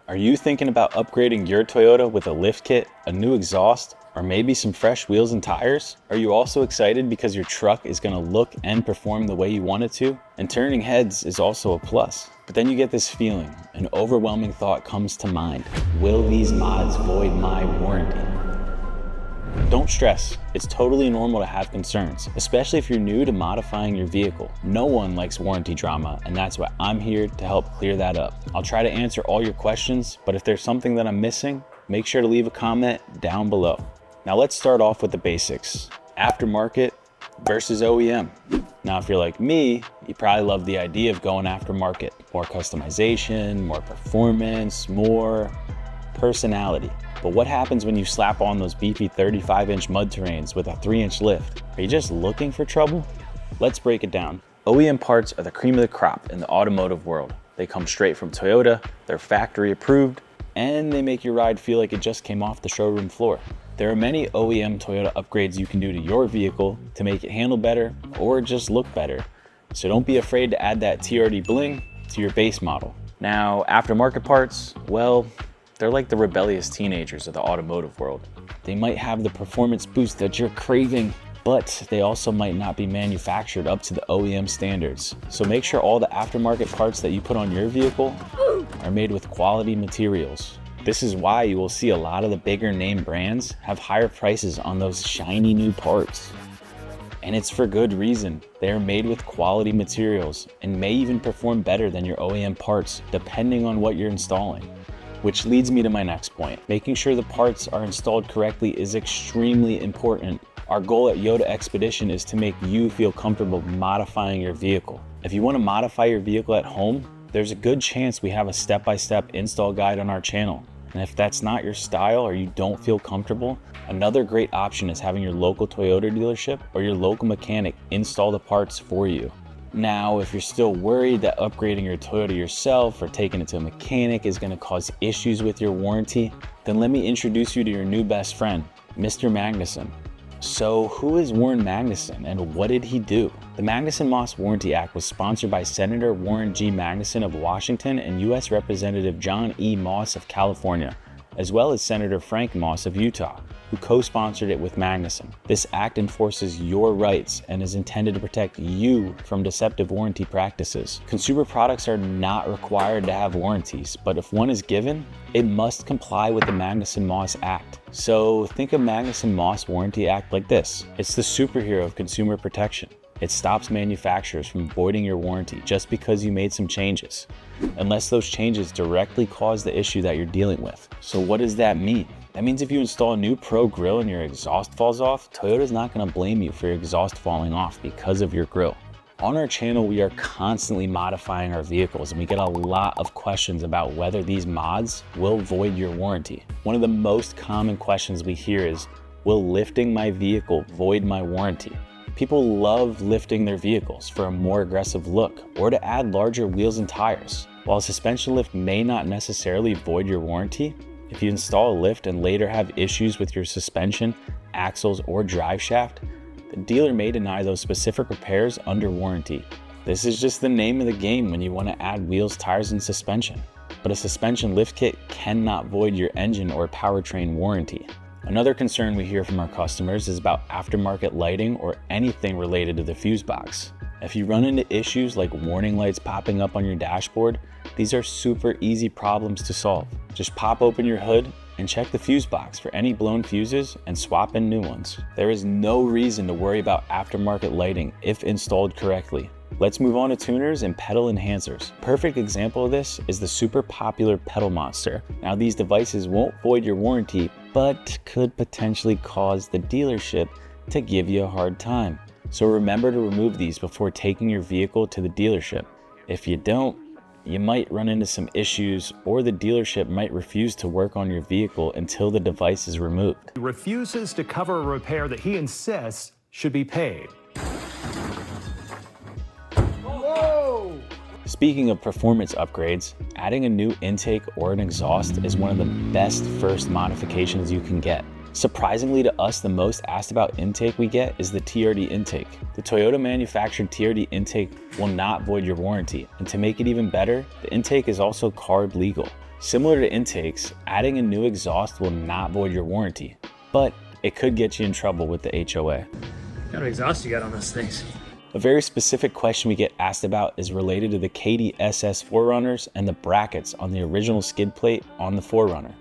Are you thinking about upgrading your Toyota with a lift kit, a new exhaust, or maybe some fresh wheels and tires? Are you also excited because your truck is going to look and perform the way you want it to? And turning heads is also a plus. But then you get this feeling, an overwhelming thought comes to mind. Will these mods void my warranty? Don't stress, it's totally normal to have concerns, especially if you're new to modifying your vehicle. No one likes warranty drama, and that's why I'm here to help clear that up. I'll try to answer all your questions, but if there's something that I'm missing, make sure to leave a comment down below. Now let's start off with the basics. Aftermarket versus OEM. Now if you're like me, you probably love the idea of going aftermarket. More customization, more performance, more personality. But what happens when you slap on those beefy 35-inch mud terrains with a 3-inch lift? Are you just looking for trouble? Let's break it down. OEM parts are the cream of the crop in the automotive world. They come straight from Toyota, they're factory approved, and they make your ride feel like it just came off the showroom floor. There are many OEM Toyota upgrades you can do to your vehicle to make it handle better or just look better. So don't be afraid to add that TRD bling to your base model. Now, aftermarket parts, well, they're like the rebellious teenagers of the automotive world. They might have the performance boost that you're craving, but they also might not be manufactured up to the OEM standards. So make sure all the aftermarket parts that you put on your vehicle are made with quality materials. This is why you will see a lot of the bigger name brands have higher prices on those shiny new parts. And it's for good reason. They are made with quality materials and may even perform better than your OEM parts, depending on what you're installing. Which leads me to my next point. Making sure the parts are installed correctly is extremely important. Our goal at Yota Xpedition is to make you feel comfortable modifying your vehicle. If you want to modify your vehicle at home, there's a good chance we have a step-by-step install guide on our channel. And if that's not your style or you don't feel comfortable, another great option is having your local Toyota dealership or your local mechanic install the parts for you. Now, if you're still worried that upgrading your Toyota yourself or taking it to a mechanic is going to cause issues with your warranty, then let me introduce you to your new best friend, Mr. Magnuson. So who is Warren Magnuson and what did he do? The Magnuson-Moss Warranty Act was sponsored by Senator Warren G. Magnuson of Washington and U.S. Representative John E. Moss of California, as well as Senator Frank Moss of Utah, who co-sponsored it with Magnuson. This act enforces your rights and is intended to protect you from deceptive warranty practices. Consumer products are not required to have warranties, but if one is given, it must comply with the Magnuson-Moss Act. So think of Magnuson-Moss Warranty Act like this. It's the superhero of consumer protection. It stops manufacturers from voiding your warranty just because you made some changes, unless those changes directly cause the issue that you're dealing with. So what does that mean? That means if you install a new Pro grill and your exhaust falls off, Toyota's not going to blame you for your exhaust falling off because of your grill. On our channel, we are constantly modifying our vehicles and we get a lot of questions about whether these mods will void your warranty. One of the most common questions we hear is, will lifting my vehicle void my warranty? People love lifting their vehicles for a more aggressive look or to add larger wheels and tires. While a suspension lift may not necessarily void your warranty, if you install a lift and later have issues with your suspension, axles, or drive shaft, the dealer may deny those specific repairs under warranty. This is just the name of the game when you want to add wheels, tires, and suspension. But a suspension lift kit cannot void your engine or powertrain warranty. Another concern we hear from our customers is about aftermarket lighting or anything related to the fuse box. If you run into issues like warning lights popping up on your dashboard, these are super easy problems to solve. Just pop open your hood and check the fuse box for any blown fuses and swap in new ones. There is no reason to worry about aftermarket lighting if installed correctly. Let's move on to tuners and pedal enhancers. Perfect example of this is the super popular Pedal Monster. Now these devices won't void your warranty, but could potentially cause the dealership to give you a hard time. So remember to remove these before taking your vehicle to the dealership. If you don't, you might run into some issues or the dealership might refuse to work on your vehicle until the device is removed. He refuses to cover a repair that he insists should be paid. Speaking of performance upgrades, adding a new intake or an exhaust is one of the best first modifications you can get. Surprisingly to us, the most asked about intake we get is the TRD intake. The Toyota manufactured TRD intake will not void your warranty, and to make it even better, the intake is also CARB legal. Similar to intakes, adding a new exhaust will not void your warranty, but it could get you in trouble with the HOA. What kind of exhaust you got on those things? A very specific question we get asked about is related to the KD-SS 4Runners and the brackets on the original skid plate on the 4Runner.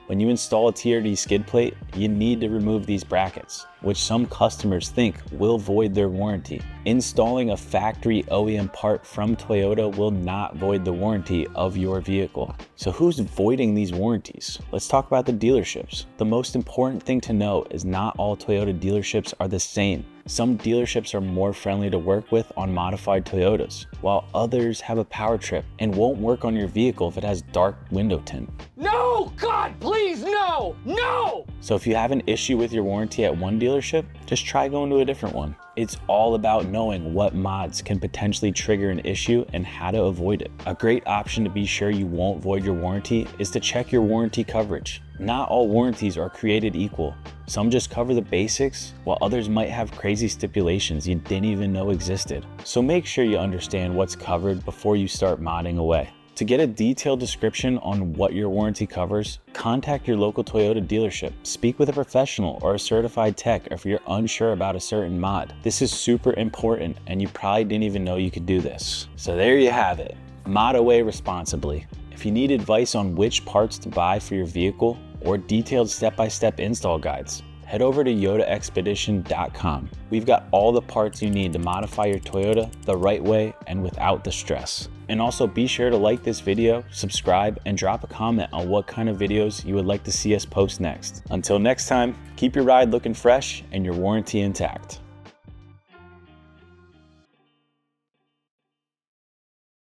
When you install a TRD skid plate, you need to remove these brackets, which some customers think will void their warranty. Installing a factory OEM part from Toyota will not void the warranty of your vehicle. So who's voiding these warranties? Let's talk about the dealerships. The most important thing to know is not all Toyota dealerships are the same. Some dealerships are more friendly to work with on modified Toyotas, while others have a power trip and won't work on your vehicle if it has dark window tint. No, God, please, no, no! So if you have an issue with your warranty at one dealership, just try going to a different one. It's all about knowing what mods can potentially trigger an issue and how to avoid it. A great option to be sure you won't void your warranty is to check your warranty coverage. Not all warranties are created equal. Some just cover the basics, while others might have crazy stipulations you didn't even know existed. So make sure you understand what's covered before you start modding away. To get a detailed description on what your warranty covers, contact your local Toyota dealership. Speak with a professional or a certified tech if you're unsure about a certain mod. This is super important and you probably didn't even know you could do this. So there you have it. Mod away responsibly. If you need advice on which parts to buy for your vehicle or detailed step-by-step install guides, head over to YotaXpedition.com. We've got all the parts you need to modify your Toyota the right way and without the stress. And also be sure to like this video, subscribe, and drop a comment on what kind of videos you would like to see us post next. Until next time, keep your ride looking fresh and your warranty intact.